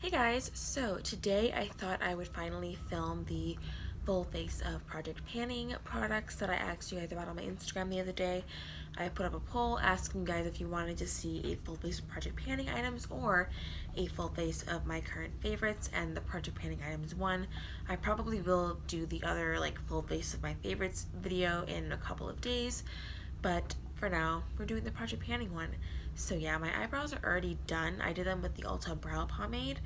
Hey guys, so today I thought I would finally film the full face of Project Panning products that I asked you guys about on my Instagram the other day. I put up a poll asking you guys if you wanted to see a full face of Project Panning items or a full face of my current favorites, and the Project Panning items won. I probably will do the other full face of my favorites video in a couple of days, but for now we're doing the Project Panning one. So yeah, my eyebrows are already done. I did them with the Ulta Brow Pomade,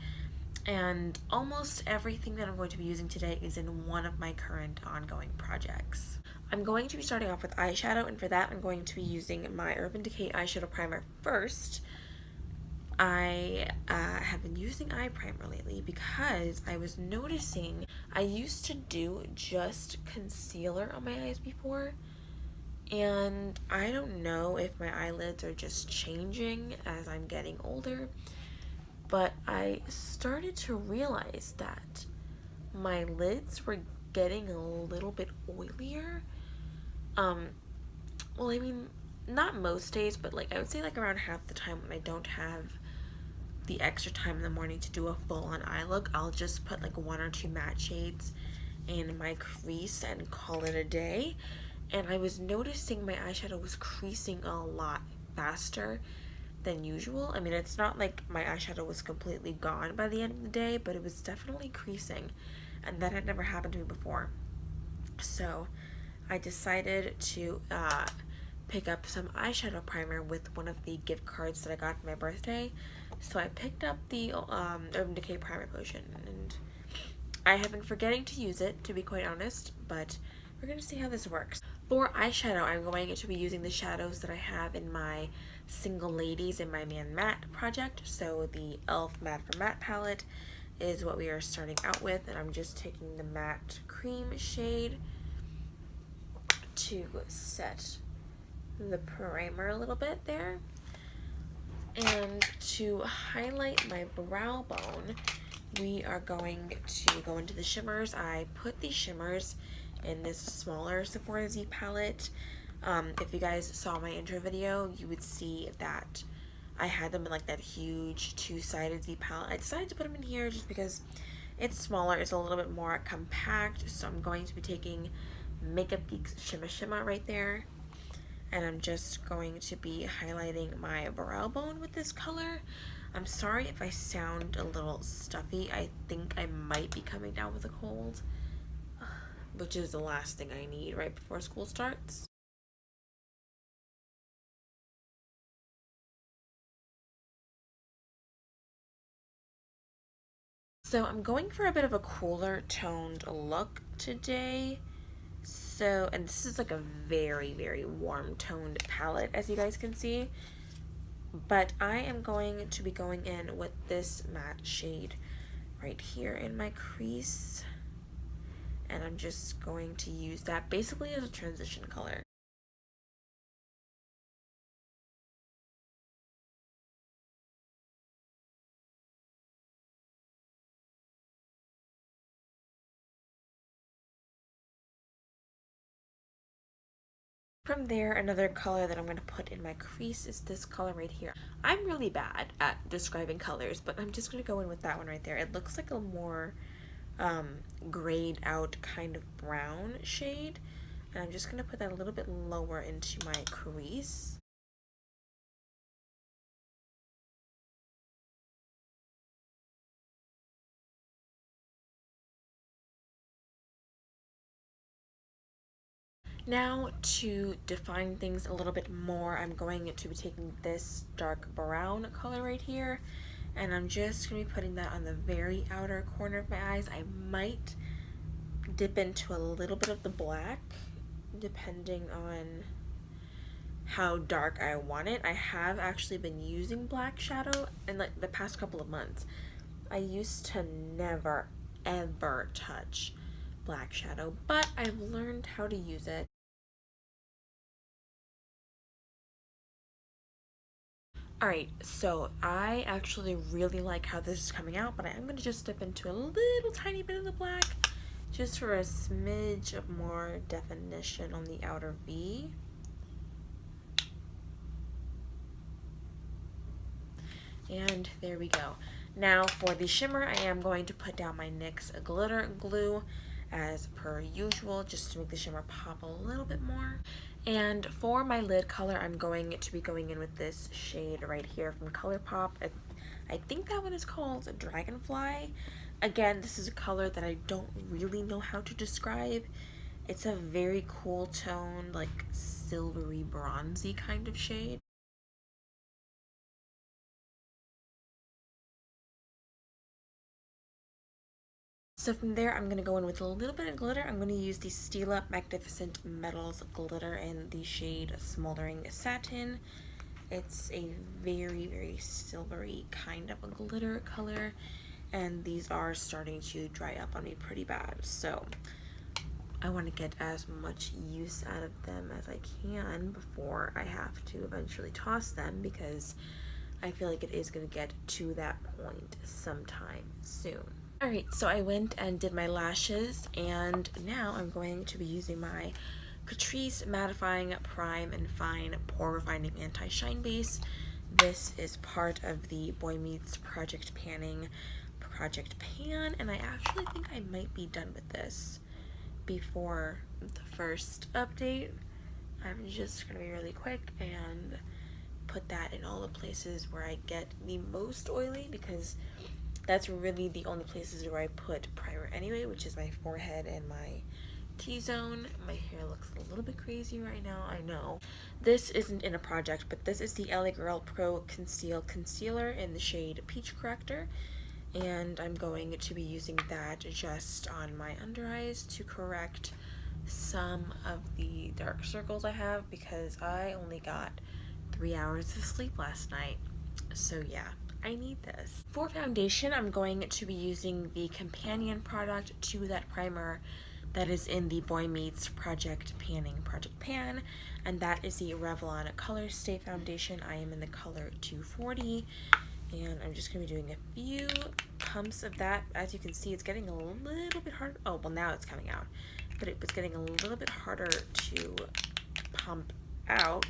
and almost everything that I'm going to be using today is in one of my current ongoing projects. I'm going to be starting off with eyeshadow, and for that I'm going to be using my Urban Decay eyeshadow primer first. I have been using eye primer lately because I was noticing I used to do just concealer on my eyes before, and I don't know if my eyelids are just changing as I'm getting older, but I started to realize that my lids were getting a little bit oilier. Well, I mean, not most days, but I would say around half the time when I don't have the extra time in the morning to do a full-on eye look, I'll just put one or two matte shades in my crease and call it a day. And I was noticing my eyeshadow was creasing a lot faster than usual. I mean, it's not like my eyeshadow was completely gone by the end of the day, but it was definitely creasing, and that had never happened to me before. So I decided to pick up some eyeshadow primer with one of the gift cards that I got for my birthday. So I picked up the Urban Decay Primer Potion, and I have been forgetting to use it, to be quite honest, but we're going to see how this works. For eyeshadow, I'm going to be using the shadows that I have in my Single Ladies in My Man Matte project. So the e.l.f. Matte for Matte palette is what we are starting out with, and I'm just taking the matte cream shade to set the primer a little bit there. And to highlight my brow bone, we are going to go into the shimmers. I put the shimmers in this smaller Sephora Z palette. If you guys saw my intro video, you would see that I had them in that huge two-sided Z palette. I decided to put them in here just because it's smaller, it's a little bit more compact. So I'm going to be taking Makeup Geek's Shimma Shimma right there, and I'm just going to be highlighting my brow bone with this color. I'm sorry if I sound a little stuffy. I think I might be coming down with a cold, which is the last thing I need right before school starts. So I'm going for a bit of a cooler toned look today. So, and this is a very, very warm toned palette, as you guys can see. But I am going to be going in with this matte shade right here in my crease. And I'm just going to use that basically as a transition color. From there, another color that I'm going to put in my crease is this color right here. I'm really bad at describing colors, but I'm just going to go in with that one right there. It looks like a more grayed out kind of brown shade, and I'm just going to put that a little bit lower into my crease. Now, to define things a little bit more, I'm going to be taking this dark brown color right here, and I'm just going to be putting that on the very outer corner of my eyes. I might dip into a little bit of the black, depending on how dark I want it. I have actually been using black shadow in the past couple of months. I used to never, ever touch black shadow, but I've learned how to use it. Alright, so I actually really like how this is coming out, but I am going to just dip into a little tiny bit of the black just for a smidge of more definition on the outer V. And there we go. Now for the shimmer, I am going to put down my NYX glitter glue as per usual, just to make the shimmer pop a little bit more. And for my lid color, I'm going to be going in with this shade right here from ColourPop. I think that one is called Dragonfly. Again, this is a color that I don't really know how to describe. It's a very cool tone, like silvery bronzy kind of shade. So from there, I'm going to go in with a little bit of glitter. I'm going to use the Stila Magnificent Metals glitter in the shade Smoldering Satin. It's a very, very silvery kind of a glitter color, and these are starting to dry up on me pretty bad. So I want to get as much use out of them as I can before I have to eventually toss them, because I feel like it is going to get to that point sometime soon. Alright, so I went and did my lashes, and now I'm going to be using my Catrice Mattifying Prime and Fine Pore Refining Anti-Shine Base. This is part of the Boy Meets Project Panning Project Pan, and I actually think I might be done with this before the first update. I'm just going to be really quick and put that in all the places where I get the most oily, because that's really the only places where I put primer anyway, which is my forehead and my T-zone. My hair looks a little bit crazy right now, I know. This isn't in a project, but this is the LA Girl Pro Conceal Concealer in the shade Peach Corrector. And I'm going to be using that just on my under eyes to correct some of the dark circles I have, because I only got 3 hours of sleep last night. So yeah, I need this. For foundation, I'm going to be using the companion product to that primer that is in the Boy Meets Project Panning Project Pan, and that is the Revlon Color Stay Foundation. I am in the color 240, and I'm just going to be doing a few pumps of that. As you can see, it's getting a little bit hard. Oh, well, now it's coming out, but it was getting a little bit harder to pump out.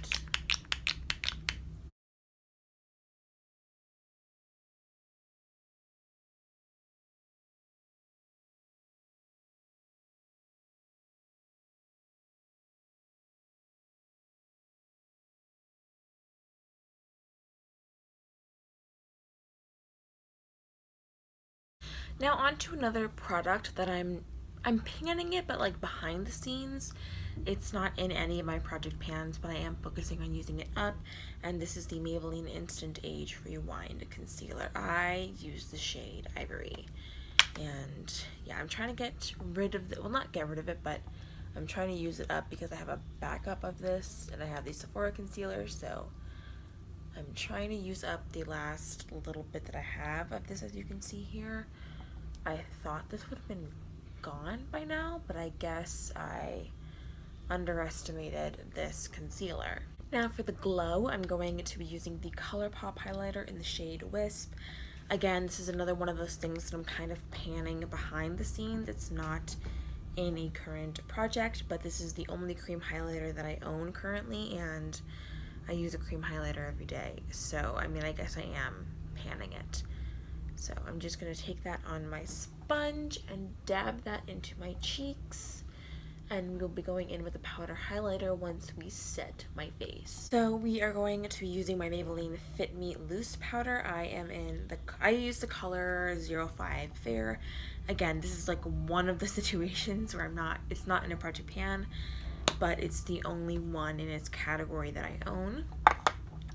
Now on to another product that I'm panning it, but like behind the scenes. It's not in any of my project pans, but I am focusing on using it up. And this is the Maybelline Instant Age Rewind Concealer. I use the shade Ivory. And yeah, I'm trying to get rid of well, not get rid of it, but I'm trying to use it up because I have a backup of this, and I have the Sephora concealer, so I'm trying to use up the last little bit that I have of this, as you can see here. I thought this would have been gone by now, but I guess I underestimated this concealer. Now for the glow, I'm going to be using the ColourPop highlighter in the shade Wisp. Again, this is another one of those things that I'm kind of panning behind the scenes. It's not in a current project, but this is the only cream highlighter that I own currently, and I use a cream highlighter every day. So, I mean, I guess I am panning it. So I'm just going to take that on my sponge and dab that into my cheeks, and we'll be going in with a powder highlighter once we set my face. So we are going to be using my Maybelline Fit Me Loose powder. I use the color 05 Fair. Again, this is like one of the situations where it's not in a project pan, but it's the only one in its category that I own.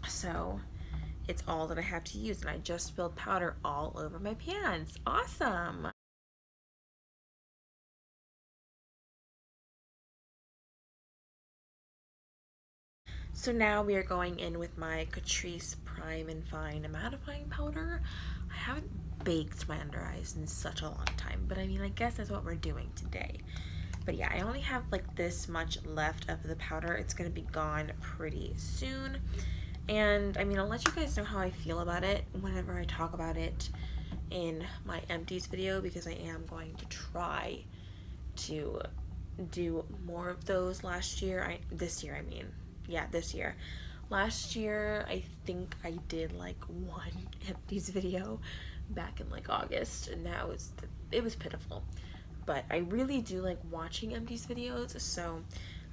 So it's all that I have to use, and I just spilled powder all over my pants. Awesome! So now we are going in with my Catrice Prime and Fine Mattifying Powder. I haven't baked my under eyes in such a long time, but I mean, I guess that's what we're doing today. But yeah, I only have like this much left of the powder. It's gonna be gone pretty soon. And I mean, I'll let you guys know how I feel about it whenever I talk about it in my empties video, because I am going to try to do more of those this year. Last year, I think I did like one empties video, back in like August, and it was pitiful. But I really do like watching empties videos, so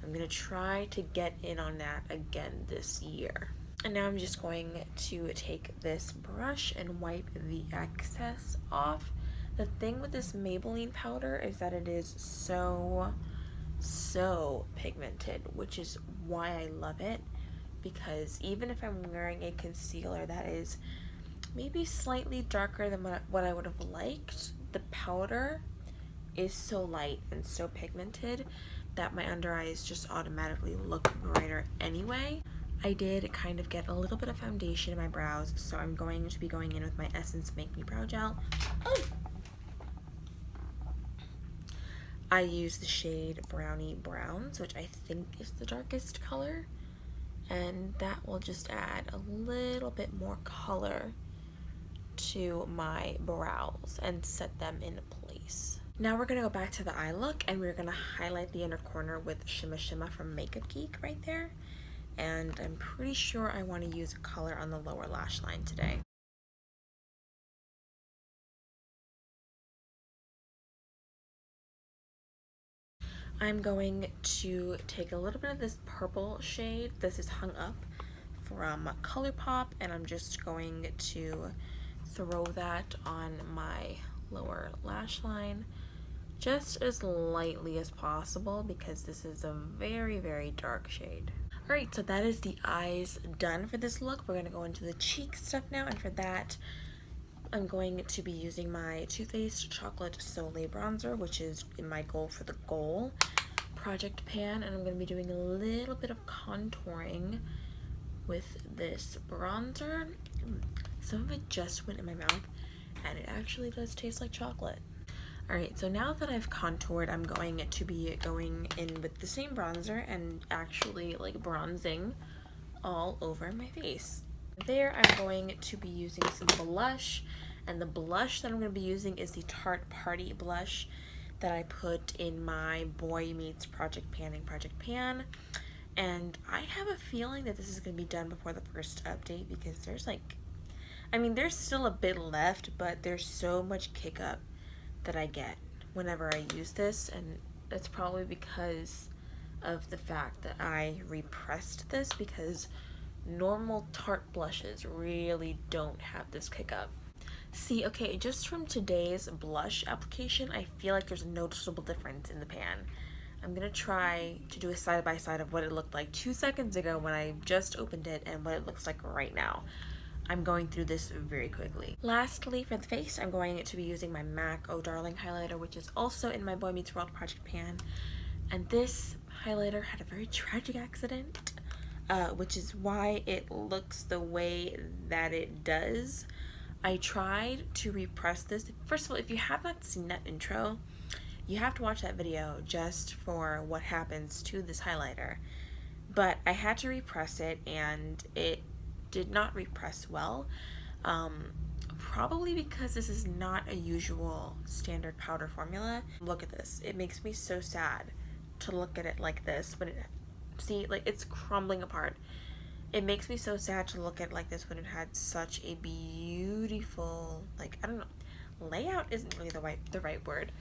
I'm gonna try to get in on that again this year. And now I'm just going to take this brush and wipe the excess off. The thing with this Maybelline powder is that it is so pigmented, which is why I love it, because even if I'm wearing a concealer that is maybe slightly darker than what I would have liked, the powder is so light and so pigmented that my under eyes just automatically look brighter anyway. I did kind of get a little bit of foundation in my brows, so I'm going to be going in with my Essence Make Me Brow Gel. Oh! I use the shade Brownie Browns, which I think is the darkest color, and that will just add a little bit more color to my brows and set them in place. Now we're going to go back to the eye look, and we're going to highlight the inner corner with Shimma Shimma from Makeup Geek right there. And I'm pretty sure I want to use a color on the lower lash line today. I'm going to take a little bit of this purple shade. This is Hung Up from ColourPop, and I'm just going to throw that on my lower lash line just as lightly as possible, because this is a very dark shade. Alright, so that is the eyes done for this look. We're going to go into the cheek stuff now, and for that I'm going to be using my Too Faced Chocolate Soleil Bronzer, which is in my Goal for the Goal project pan, and I'm going to be doing a little bit of contouring with this bronzer. Some of it just went in my mouth, and it actually does taste like chocolate. Alright, so now that I've contoured, I'm going to be going in with the same bronzer and actually like bronzing all over my face. There, I'm going to be using some blush, and the blush that I'm going to be using is the Tarte Party blush that I put in my Boy Meets Project Pan. And I have a feeling that this is going to be done before the first update, because there's there's still a bit left, but there's so much kick up that I get whenever I use this, and that's probably because of the fact that I repressed this, because normal Tarte blushes really don't have this kick up. See, okay, just from today's blush application, I feel like there's a noticeable difference in the pan. I'm gonna try to do a side-by-side of what it looked like 2 seconds ago when I just opened it and what it looks like right now. I'm going through this very quickly. Lastly, for the face, I'm going to be using my MAC Oh Darling highlighter, which is also in my Boy Meets World project pan. And this highlighter had a very tragic accident, which is why it looks the way that it does. I tried to repress this. First of all, if you have not seen that intro, you have to watch that video just for what happens to this highlighter. But I had to repress it, and it did not repress well, probably because this is not a usual standard powder formula. Look at this. It makes me so sad to look at it like this, but see, like, it's crumbling apart. It makes me so sad to look at it like this when it had such a beautiful, like, I don't know, layout isn't really the right word,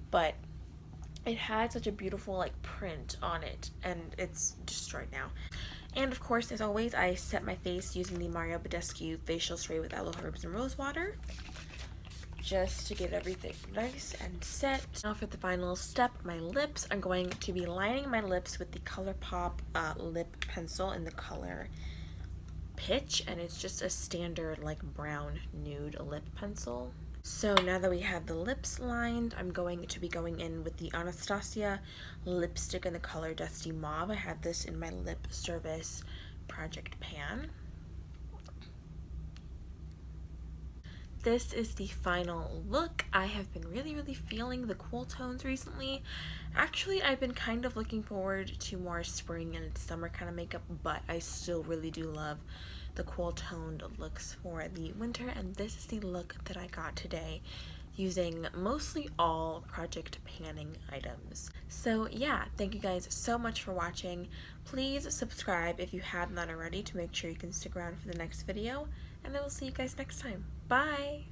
but it had such a beautiful like print on it, and it's destroyed now. And of course, as always, I set my face using the Mario Badescu facial spray with aloe herbs and rose water, just to get everything nice and set. Now for the final step, my lips. I'm going to be lining my lips with the ColourPop lip pencil in the color Pitch, and it's just a standard like brown nude lip pencil. So now that we have the lips lined, I'm going to be going in with the Anastasia lipstick in the color Dusty Mauve. I have this in my Lip Service project pan. This is the final look. I have been really feeling the cool tones recently. Actually, I've been kind of looking forward to more spring and summer kind of makeup, but I still really do love the cool toned looks for the winter, and this is the look that I got today using mostly all project panning items. So yeah, thank you guys so much for watching. Please subscribe if you have not already to make sure you can stick around for the next video, and I will see you guys next time. Bye!